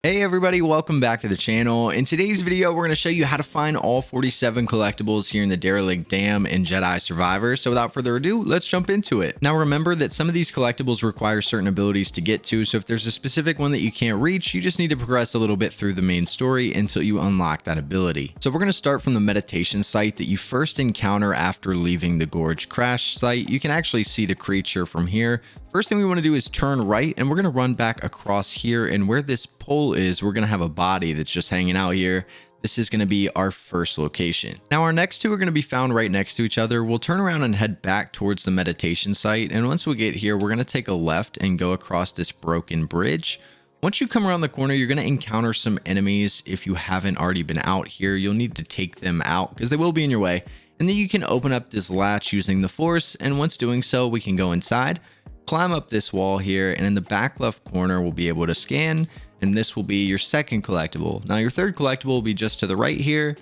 Hey everybody, welcome back to the channel. In today's video, we're going to show you how to find all 47 collectibles here in the Derelict Dam in Jedi Survivor. So without further ado, let's jump into it. Now remember that some of these collectibles require certain abilities to get to, so if there's a specific one that you can't reach, you just need to progress a little bit through the main story until you unlock that ability. So we're going to start from the meditation site that you first encounter after leaving the Gorge Crash site. You can actually see the creature from here. First thing we want to do is turn right, and we're going to run back across here, and where this pole is, we're going to have a body that's just hanging out here. This is going to be our first location. Now our next two are going to be found right next to each other. We'll turn around and head back towards the meditation site, and once we get here, we're going to take a left and go across this broken bridge. Once you come around the corner, you're going to encounter some enemies. If you haven't already been out here, you'll need to take them out because they will be in your way. And then you can open up this latch using the force, and once doing so, we can go inside, climb up this wall here, and in the back left corner we'll be able to scan, and this will be your second collectible. Now your third collectible will be just to the right here.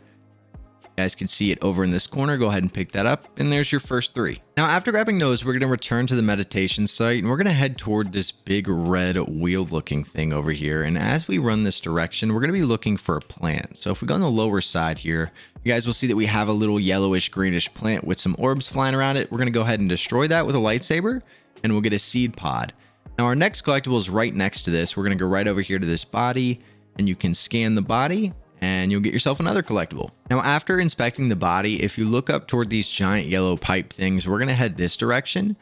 You guys can see it over in this corner. Go ahead and pick that up, and there's your first three. Now after grabbing those, we're going to return to the meditation site, and we're going to head toward this big red wheel looking thing over here. And as we run this direction, we're going to be looking for a plant. So if we go on the lower side here, you guys will see that we have a little yellowish greenish plant with some orbs flying around it. We're going to go ahead and destroy that with a lightsaber, and we'll get a seed pod. Now our next collectible is right next to this. We're going to go right over here to this body, and you can scan the body and you'll get yourself another collectible. Now after inspecting the body, if you look up toward these giant yellow pipe things, we're going to head this direction.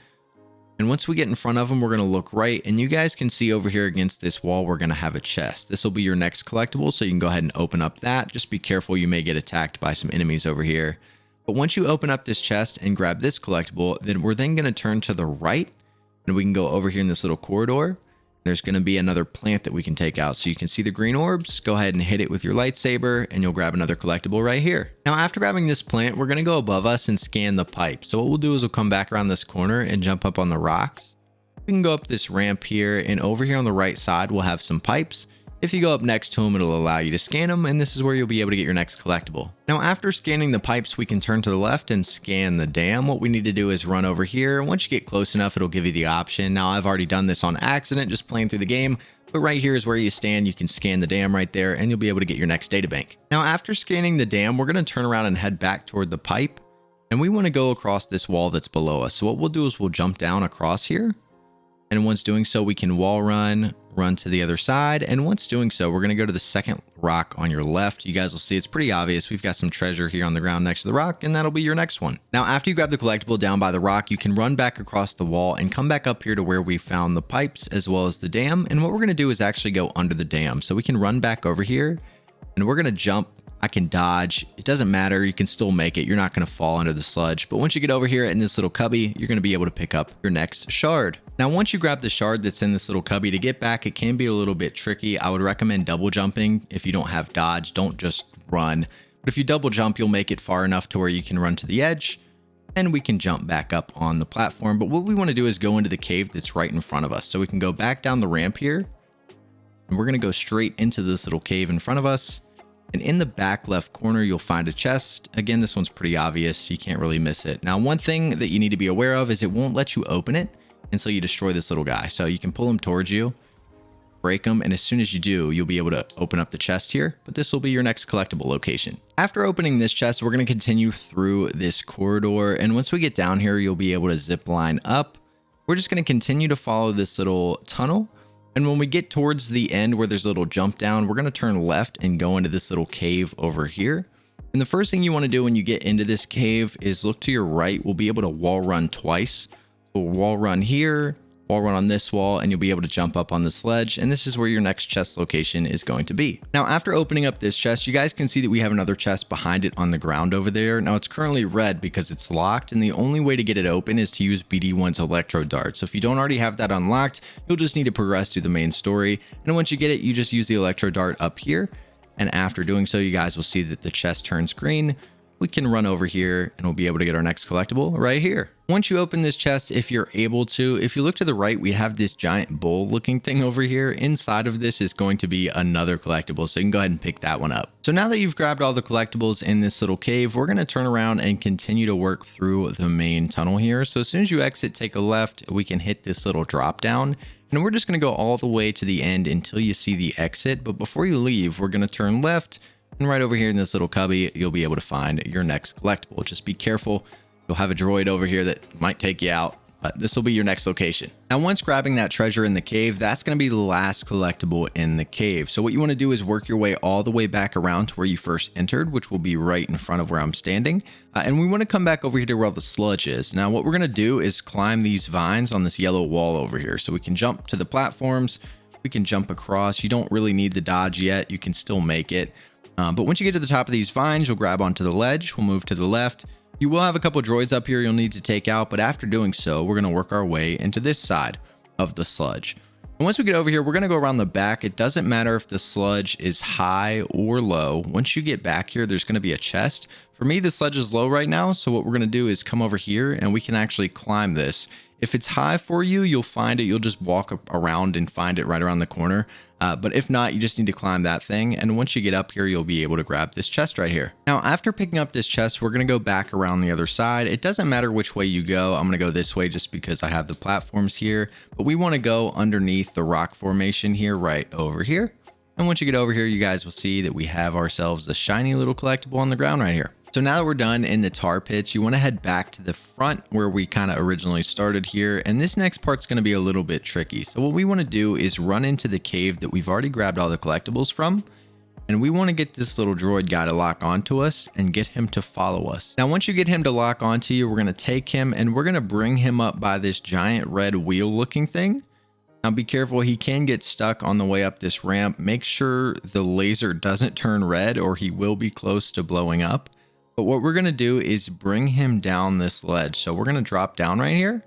And once we get in front of them, we're going to look right, and you guys can see over here against this wall, we're going to have a chest. This will be your next collectible, so you can go ahead and open up that. Just be careful, you may get attacked by some enemies over here. But once you open up this chest and grab this collectible, then we're then going to turn to the right, and we can go over here in this little corridor. There's going to be another plant that we can take out. So you can see the green orbs. Go ahead and hit it with your lightsaber, and you'll grab another collectible right here. Now after grabbing this plant, we're going to go above us and scan the pipe. So what we'll do is we'll come back around this corner and jump up on the rocks. We can go up this ramp here, and over here on the right side, we'll have some pipes. If you go up next to them, it'll allow you to scan them, and this is where you'll be able to get your next collectible. Now after scanning the pipes, we can turn to the left and scan the dam. What we need to do is run over here. Once you get close enough, it'll give you the option. Now I've already done this on accident, just playing through the game, but right here is where you stand. You can scan the dam right there, and you'll be able to get your next databank. Now after scanning the dam, we're going to turn around and head back toward the pipe, and we want to go across this wall that's below us. So what we'll do is we'll jump down across here, and once doing so, we can wall run to the other side. And once doing so, we're going to go to the second rock on your left. You guys will see it's pretty obvious. We've got some treasure here on the ground next to the rock, and that'll be your next one. Now, after you grab the collectible down by the rock, you can run back across the wall and come back up here to where we found the pipes as well as the dam. And what we're going to do is actually go under the dam. So we can run back over here, and we're going to jump. I can dodge. It doesn't matter. You can still make it. You're not going to fall under the sludge. But once you get over here in this little cubby, you're going to be able to pick up your next shard. Now, once you grab the shard that's in this little cubby, to get back, it can be a little bit tricky. I would recommend double jumping. If you don't have dodge, don't just run. But if you double jump, you'll make it far enough to where you can run to the edge, and we can jump back up on the platform. But what we want to do is go into the cave that's right in front of us. So we can go back down the ramp here, and we're going to go straight into this little cave in front of us. And in the back left corner, you'll find a chest. Again, this one's pretty obvious. You can't really miss it. Now, one thing that you need to be aware of is it won't let you open it until you destroy this little guy. So you can pull him towards you, break him, and as soon as you do, you'll be able to open up the chest here. But this will be your next collectible location. After opening this chest, we're going to continue through this corridor. And once we get down here, you'll be able to zip line up. We're just going to continue to follow this little tunnel. And when we get towards the end where there's a little jump down, we're going to turn left and go into this little cave over here. And the first thing you want to do when you get into this cave is look to your right. We'll be able to wall run twice. We'll wall run here, wall run on this wall, and you'll be able to jump up on this ledge. And this is where your next chest location is going to be. Now, after opening up this chest, you guys can see that we have another chest behind it on the ground over there. Now, it's currently red because it's locked, and the only way to get it open is to use BD1's electro dart. So if you don't already have that unlocked, you'll just need to progress through the main story. And once you get it, you just use the electro dart up here. And after doing so, you guys will see that the chest turns green. We can run over here and we'll be able to get our next collectible right here. Once you open this chest, if you're able to, if you look to the right, we have this giant bowl looking thing over here. Inside of this is going to be another collectible, so you can go ahead and pick that one up. So now that you've grabbed all the collectibles in this little cave, we're going to turn around and continue to work through the main tunnel here. So as soon as you exit, take a left, we can hit this little drop down. And we're just going to go all the way to the end until you see the exit. But before you leave, we're going to turn left, and right over here in this little cubby, you'll be able to find your next collectible. Just be careful. You'll have a droid over here that might take you out. This will be your next location. Now, once grabbing that treasure in the cave, that's going to be the last collectible in the cave. So what you want to do is work your way all the way back around to where you first entered, which will be right in front of where I'm standing. And we want to come back over here to where all the sludge is. Now, what we're going to do is climb these vines on this yellow wall over here. So we can jump to the platforms. We can jump across. You don't really need the dodge yet. You can still make it. But once you get to the top of these vines, you'll grab onto the ledge. We'll move to the left. You will have a couple droids up here you'll need to take out, but after doing so, we're going to work our way into this side of the sludge. And once we get over here, we're going to go around the back. It doesn't matter if the sludge is high or low. Once you get back here, there's going to be a chest. For me, the sludge is low right now, so what we're going to do is come over here and we can actually climb this. If it's high for you, you'll find it. You'll just walk around and find it right around the corner. But if not, you just need to climb that thing. And once you get up here, you'll be able to grab this chest right here. Now, after picking up this chest, we're going to go back around the other side. It doesn't matter which way you go. I'm going to go this way just because I have the platforms here. But we want to go underneath the rock formation here, right over here. And once you get over here, you guys will see that we have ourselves a shiny little collectible on the ground right here. So now that we're done in the tar pits, you want to head back to the front where we kind of originally started here. And this next part's going to be a little bit tricky. So what we want to do is run into the cave that we've already grabbed all the collectibles from. And we want to get this little droid guy to lock onto us and get him to follow us. Now, once you get him to lock onto you, we're going to take him and we're going to bring him up by this giant red wheel looking thing. Now be careful, he can get stuck on the way up this ramp. Make sure the laser doesn't turn red or he will be close to blowing up. But what we're going to do is bring him down this ledge. So we're going to drop down right here.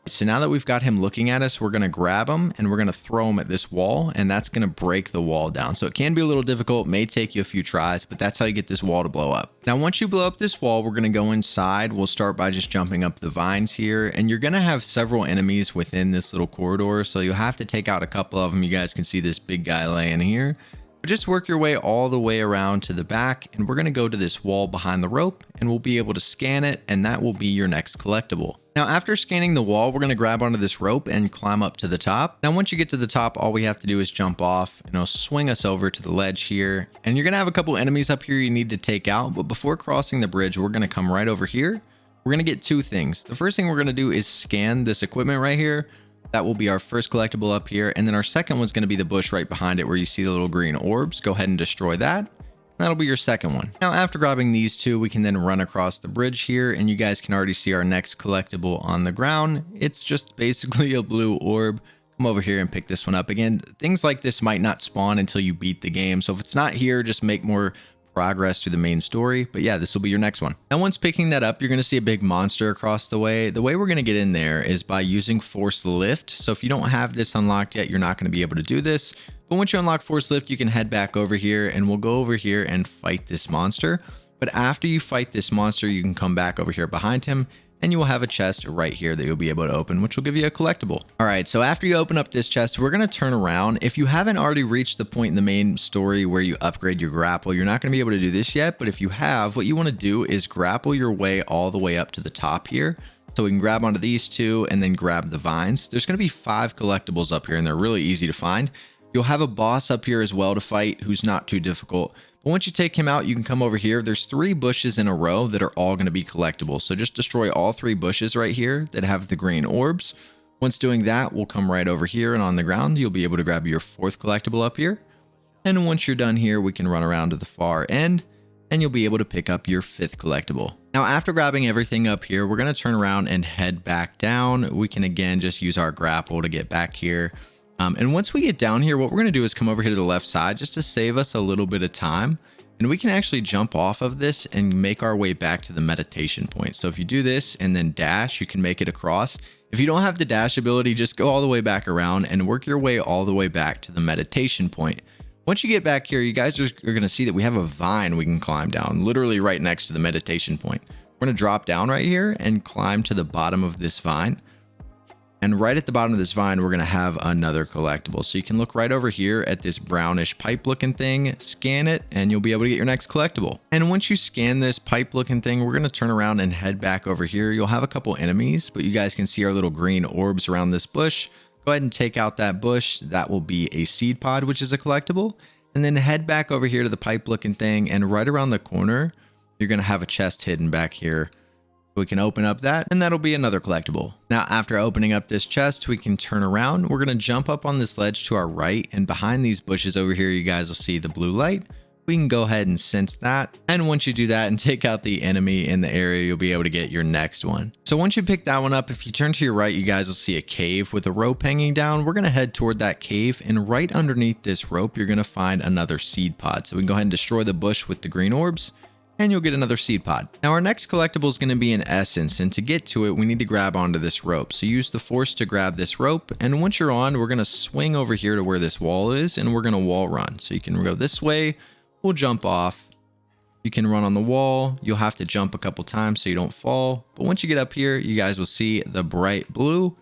So now that we've got him looking at us, we're going to grab him and we're going to throw him at this wall, and that's going to break the wall down. So it can be a little difficult, may take you a few tries, but that's how you get this wall to blow up. Now, once you blow up this wall, we're going to go inside. We'll start by just jumping up the vines here, and you're going to have several enemies within this little corridor. So you'll have to take out a couple of them. You guys can see this big guy laying here. But just work your way all the way around to the back, and we're going to go to this wall behind the rope, and we'll be able to scan it, and that will be your next collectible. Now, after scanning the wall, we're going to grab onto this rope and climb up to the top. Now, once you get to the top, all we have to do is jump off, and it'll swing us over to the ledge here. And you're going to have a couple enemies up here you need to take out, but before crossing the bridge, we're going to come right over here. We're going to get two things. The first thing we're going to do is scan this equipment right here. That will be our first collectible up here. And then our second one's going to be the bush right behind it where you see the little green orbs. Go ahead and destroy that. That'll be your second one. Now, after grabbing these two, we can then run across the bridge here, and you guys can already see our next collectible on the ground. It's just basically a blue orb. Come over here and pick this one up. Again, things like this might not spawn until you beat the game. So if it's not here, just make more progress through the main story. But yeah, this will be your next one. Now, once picking that up, you're going to see a big monster across the way. The way we're going to get in there is by using force lift. So if you don't have this unlocked yet, you're not going to be able to do this. But once you unlock force lift, you can head back over here, and we'll go over here and fight this monster. But after you fight this monster, you can come back over here behind him, and you will have a chest right here that you'll be able to open, which will give you a collectible. All right, so after you open up this chest, we're going to turn around. If you haven't already reached the point in the main story where you upgrade your grapple, you're not going to be able to do this yet. But if you have, what you want to do is grapple your way all the way up to the top here. So we can grab onto these two and then grab the vines. There's going to be 5 collectibles up here, and they're really easy to find. You'll have a boss up here as well to fight who's not too difficult. But once you take him out, you can come over here. There's 3 bushes in a row that are all going to be collectible. So just destroy all 3 bushes right here that have the green orbs. Once doing that, we'll come right over here, and on the ground, you'll be able to grab your 4th collectible up here. And once you're done here, we can run around to the far end, and you'll be able to pick up your 5th collectible. Now, after grabbing everything up here, we're going to turn around and head back down. We can again just use our grapple to get back here. And once we get down here, what we're going to do is come over here to the left side just to save us a little bit of time. And we can actually jump off of this and make our way back to the meditation point. So if you do this and then dash, you can make it across. If you don't have the dash ability, just go all the way back around and work your way all the way back to the meditation point. Once you get back here, you guys are going to see that we have a vine we can climb down, literally right next to the meditation point. We're going to drop down right here and climb to the bottom of this vine. And right at the bottom of this vine, we're going to have another collectible. So you can look right over here at this brownish pipe looking thing, scan it, and you'll be able to get your next collectible. And once you scan this pipe looking thing, we're going to turn around and head back over here. You'll have a couple enemies, but you guys can see our little green orbs around this bush. Go ahead and take out that bush. That will be a seed pod, which is a collectible. And then head back over here to the pipe looking thing. And right around the corner, you're going to have a chest hidden back here. We can open up that, and that'll be another collectible. Now, after opening up this chest, we can turn around. We're going to jump up on this ledge to our right, and behind these bushes over here, you guys will see the blue light. We can go ahead and sense that. And once you do that and take out the enemy in the area, you'll be able to get your next one. So once you pick that one up, if you turn to your right, you guys will see a cave with a rope hanging down. We're going to head toward that cave, and right underneath this rope, you're going to find another seed pod. So we can go ahead and destroy the bush with the green orbs, and you'll get another seed pod. Now our next collectible is going to be an essence, and to get to it we need to grab onto this rope. So use the force to grab this rope, and once you're on, we're going to swing over here to where this wall is, and we're going to wall run. So you can go this way, we'll jump off, you can run on the wall, you'll have to jump a couple times so you don't fall, but once you get up here you guys will see the bright blue.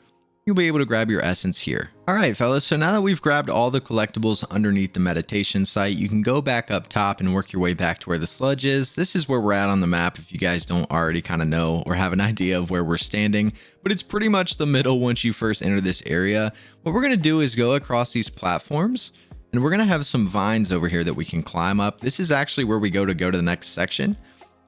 You'll be able to grab your essence here. All right, fellas, so now that we've grabbed all the collectibles underneath the meditation site, you can go back up top and work your way back to where the sludge is. This is where we're at on the map if you guys don't already kind of know or have an idea of where we're standing, but it's pretty much the middle once you first enter this area. What we're going to do is go across these platforms, and we're going to have some vines over here that we can climb up. This is actually where we go to the next section.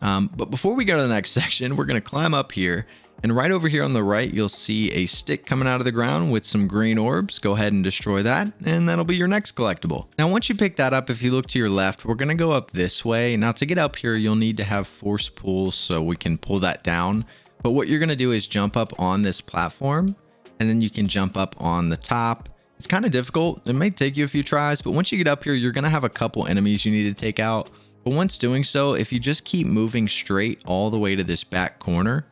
But before we go to the next section, we're going to climb up here. And right over here on the right, you'll see a stick coming out of the ground with some green orbs. Go ahead and destroy that, and that'll be your next collectible. Now, once you pick that up, if you look to your left, we're going to go up this way. Now, to get up here, you'll need to have force pull so we can pull that down. But what you're going to do is jump up on this platform, and then you can jump up on the top. It's kind of difficult. It may take you a few tries, but once you get up here, you're going to have a couple enemies you need to take out. But once doing so, if you just keep moving straight all the way to this back corner,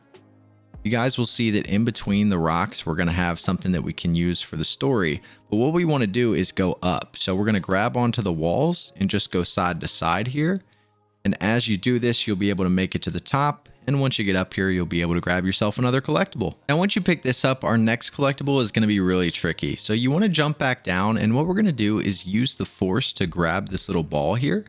you guys will see that in between the rocks, we're going to have something that we can use for the story. But what we want to do is go up. So we're going to grab onto the walls and just go side to side here. And as you do this, you'll be able to make it to the top. And once you get up here, you'll be able to grab yourself another collectible. Now, once you pick this up, our next collectible is going to be really tricky. So you want to jump back down. And what we're going to do is use the force to grab this little ball here.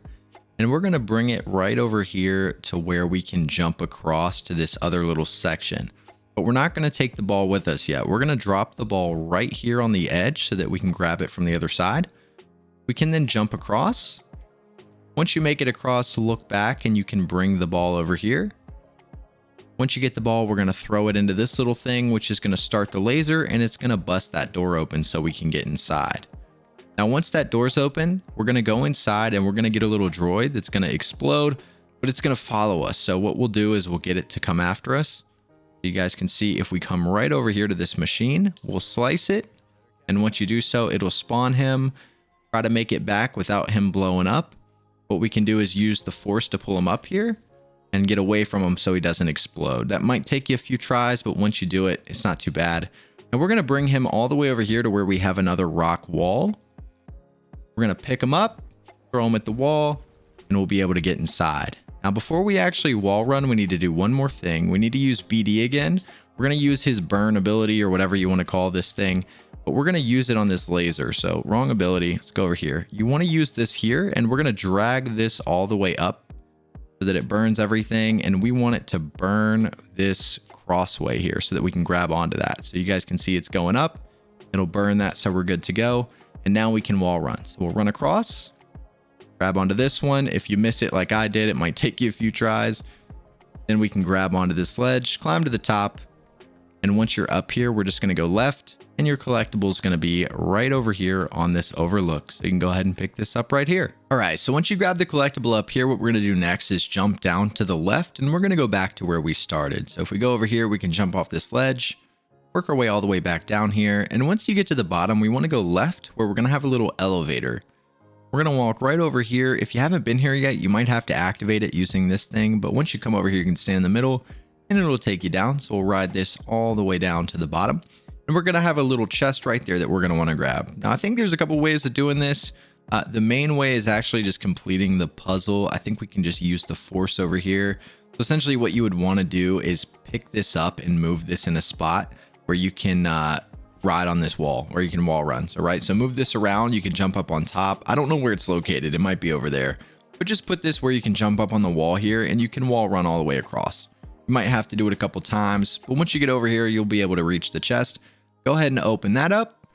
And we're going to bring it right over here to where we can jump across to this other little section. But we're not going to take the ball with us yet. We're going to drop the ball right here on the edge so that we can grab it from the other side. We can then jump across. Once you make it across, look back and you can bring the ball over here. Once you get the ball, we're going to throw it into this little thing, which is going to start the laser, and it's going to bust that door open so we can get inside. Now, once that door's open, we're going to go inside and we're going to get a little droid that's going to explode, but it's going to follow us. So what we'll do is we'll get it to come after us. You guys can see if we come right over here to this machine, we'll slice it. And once you do so, it'll spawn him. Try to make it back without him blowing up. What we can do is use the force to pull him up here and get away from him so he doesn't explode. That might take you a few tries, but once you do it, it's not too bad. And we're going to bring him all the way over here to where we have another rock wall. We're going to pick him up, throw him at the wall, and we'll be able to get inside. Now, before we actually wall run, we need to do one more thing. We need to use BD again. We're going to use his burn ability or whatever you want to call this thing, but we're going to use it on this laser. So wrong ability. Let's go over here. You want to use this here, and we're going to drag this all the way up so that it burns everything. And we want it to burn this crossway here so that we can grab onto that. So you guys can see it's going up. It'll burn that. So we're good to go. And now we can wall run. So we'll run across. Grab onto this one. If you miss it like I did, it might take you a few tries. Then we can grab onto this ledge, climb to the top. And once you're up here, we're just going to go left. And your collectible is going to be right over here on this overlook. So you can go ahead and pick this up right here. All right, so once you grab the collectible up here, what we're going to do next is jump down to the left. And we're going to go back to where we started. So if we go over here, we can jump off this ledge, work our way all the way back down here. And once you get to the bottom, we want to go left where we're going to have a little elevator. We're going to walk right over here. If you haven't been here yet, you might have to activate it using this thing. But once you come over here, you can stand in the middle and it'll take you down. So we'll ride this all the way down to the bottom. And we're going to have a little chest right there that we're going to want to grab. Now, I think there's a couple ways of doing this. The main way is actually just completing the puzzle. I think we can just use the force over here. So essentially what you would want to do is pick this up and move this in a spot where you can ride on this wall, or you can wall run. So right, so move this around, you can jump up on top. I don't know where it's located, it might be over there, but just put this where you can jump up on the wall here and you can wall run all the way across. You might have to do it a couple times, but once you get over here, you'll be able to reach the chest. Go ahead and open that up.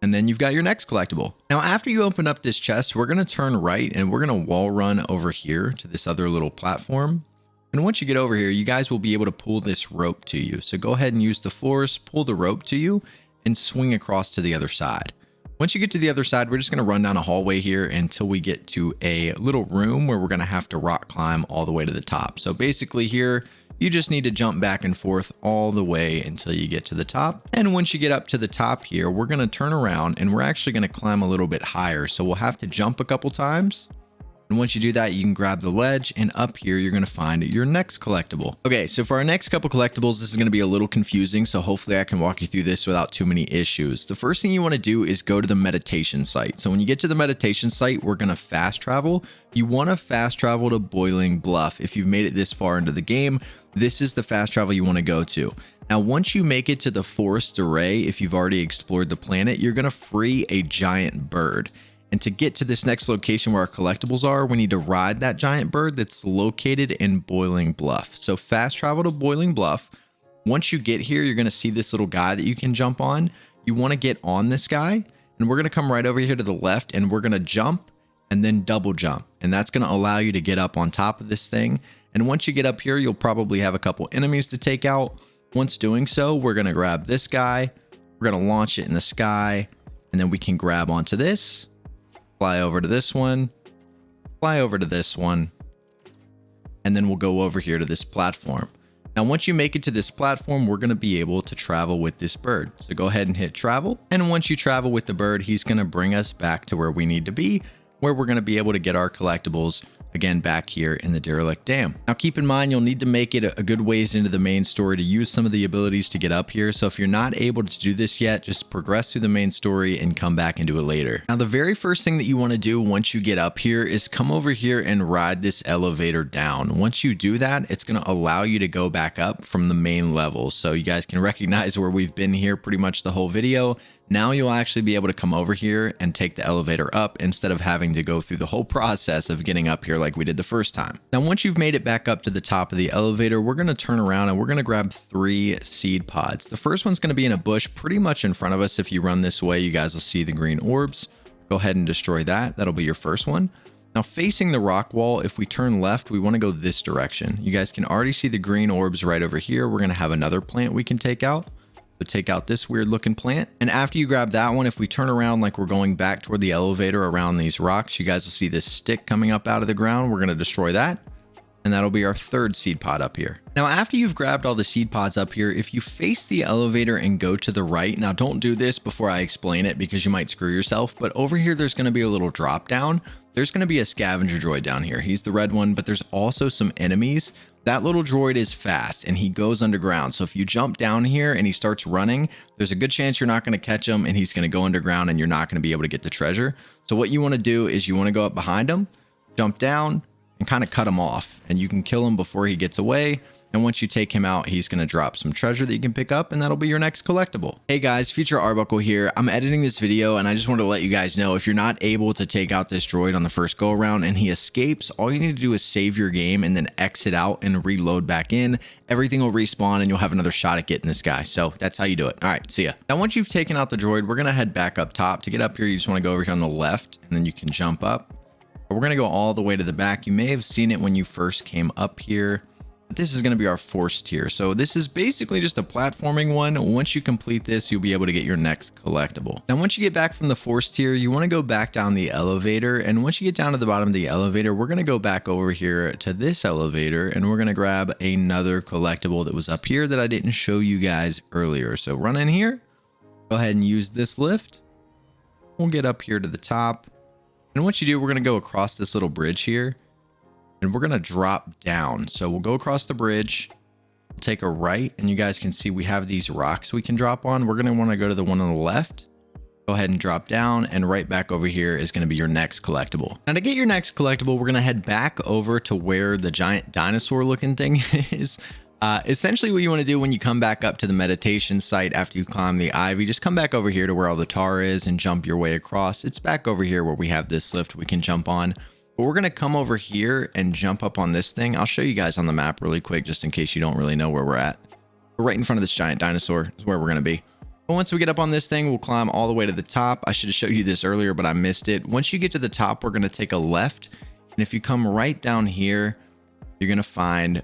And then you've got your next collectible. Now, after you open up this chest, we're going to turn right and we're going to wall run over here to this other little platform. And once you get over here, you guys will be able to pull this rope to you. So go ahead and use the force, pull the rope to you, and swing across to the other side. Once you get to the other side, we're just going to run down a hallway here until we get to a little room where we're going to have to rock climb all the way to the top. So basically here, you just need to jump back and forth all the way until you get to the top. And once you get up to the top here, we're going to turn around and we're actually going to climb a little bit higher. So we'll have to jump a couple times. And once you do that, you can grab the ledge, and up here, you're going to find your next collectible. Okay, so for our next couple collectibles, this is going to be a little confusing, so hopefully I can walk you through this without too many issues. The first thing you want to do is go to the meditation site. So when you get to the meditation site, we're going to fast travel. You want to fast travel to Boiling Bluff. If you've made it this far into the game, this is the fast travel you want to go to. Now, once you make it to the forest array, if you've already explored the planet, you're going to free a giant bird. And to get to this next location where our collectibles are, we need to ride that giant bird that's located in Boiling Bluff. So fast travel to Boiling Bluff. Once you get here, you're going to see this little guy that you can jump on. You want to get on this guy, and we're going to come right over here to the left, and we're going to jump and then double jump. And that's going to allow you to get up on top of this thing. And once you get up here, you'll probably have a couple enemies to take out. Once doing so, we're going to grab this guy. We're going to launch it in the sky, and then we can grab onto this. Fly over to this one, fly over to this one, and then we'll go over here to this platform. Now, once you make it to this platform, we're going to be able to travel with this bird. So go ahead and hit travel. And once you travel with the bird, he's going to bring us back to where we need to be, where we're going to be able to get our collectibles again back here in the Derelict Dam. Now, keep in mind, you'll need to make it a good ways into the main story to use some of the abilities to get up here. So if you're not able to do this yet, just progress through the main story and come back and do it later. Now, the very first thing that you want to do once you get up here is come over here and ride this elevator down. Once you do that, it's going to allow you to go back up from the main level. So you guys can recognize where we've been here pretty much the whole video. Now you'll actually be able to come over here and take the elevator up instead of having to go through the whole process of getting up here like we did the first time. Now, once you've made it back up to the top of the elevator, we're going to turn around and we're going to grab 3 seed pods. The first one's going to be in a bush pretty much in front of us. If you run this way, you guys will see the green orbs. Go ahead and destroy that. That'll be your first one. Now, facing the rock wall, if we turn left, we want to go this direction. You guys can already see the green orbs right over here. We're going to have another plant we can take out. So take out this weird looking plant. And after you grab that one, if we turn around like we're going back toward the elevator around these rocks, you guys will see this stick coming up out of the ground. We're going to destroy that. And that'll be our 3rd seed pod up here. Now, after you've grabbed all the seed pods up here, if you face the elevator and go to the right, now don't do this before I explain it because you might screw yourself, but over here, there's going to be a little drop down. There's going to be a scavenger droid down here. He's the red one, but there's also some enemies. That little droid is fast and he goes underground. So if you jump down here and he starts running, there's a good chance you're not going to catch him and he's going to go underground and you're not going to be able to get the treasure. So what you want to do is you want to go up behind him, jump down, and kind of cut him off, and you can kill him before he gets away. And once you take him out, he's going to drop some treasure that you can pick up, and that'll be your next collectible. Hey guys, Future Arbuckle here. I'm editing this video, and I just wanted to let you guys know if you're not able to take out this droid on the first go around and he escapes, all you need to do is save your game and then exit out and reload back in. Everything will respawn and you'll have another shot at getting this guy. So that's how you do it. All right, see ya. Now, once you've taken out the droid, we're going to head back up top. To get up here, you just want to go over here on the left, and then you can jump up. We're going to go all the way to the back. You may have seen it when you first came up here. But this is going to be our force tier. So this is basically just a platforming one. Once you complete this, you'll be able to get your next collectible. Now, once you get back from the force tier, you want to go back down the elevator. And once you get down to the bottom of the elevator, we're going to go back over here to this elevator. And we're going to grab another collectible that was up here that I didn't show you guys earlier. So run in here. Go ahead and use this lift. We'll get up here to the top. And once you do, we're going to go across this little bridge here. And we're going to drop down. So we'll go across the bridge. We'll take a right. And you guys can see we have these rocks we can drop on. We're going to want to go to the one on the left. Go ahead and drop down. And right back over here is going to be your next collectible. Now, to get your next collectible, we're going to head back over to where the giant dinosaur looking thing is. Essentially what you want to do when you come back up to the meditation site after you climb the ivy, just come back over here to where all the tar is and jump your way across. It's back over here where we have this lift we can jump on. But we're going to come over here and jump up on this thing. I'll show you guys on the map really quick, just in case you don't really know where we're at. We're right in front of this giant dinosaur is where we're going to be. But once we get up on this thing, we'll climb all the way to the top. I should have showed you this earlier, but I missed it. Once you get to the top, we're going to take a left. And if you come right down here, you're going to find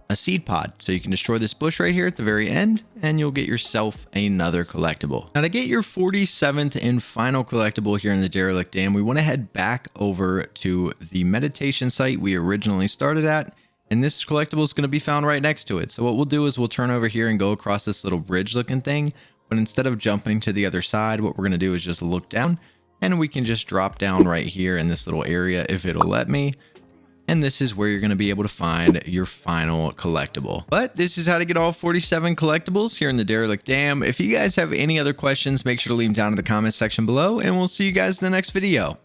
a seed pod. So you can destroy this bush right here at the very end, and you'll get yourself another collectible. Now to get your 47th and final collectible here in the Derelict Dam, we want to head back over to the meditation site we originally started at. And this collectible is going to be found right next to it. So what we'll do is we'll turn over here and go across this little bridge looking thing. But instead of jumping to the other side, what we're going to do is just look down, and we can just drop down right here in this little area if it'll let me. And this is where you're going to be able to find your final collectible. But this is how to get all 47 collectibles here in the Derelict Dam. If you guys have any other questions, make sure to leave them down in the comments section below, and we'll see you guys in the next video.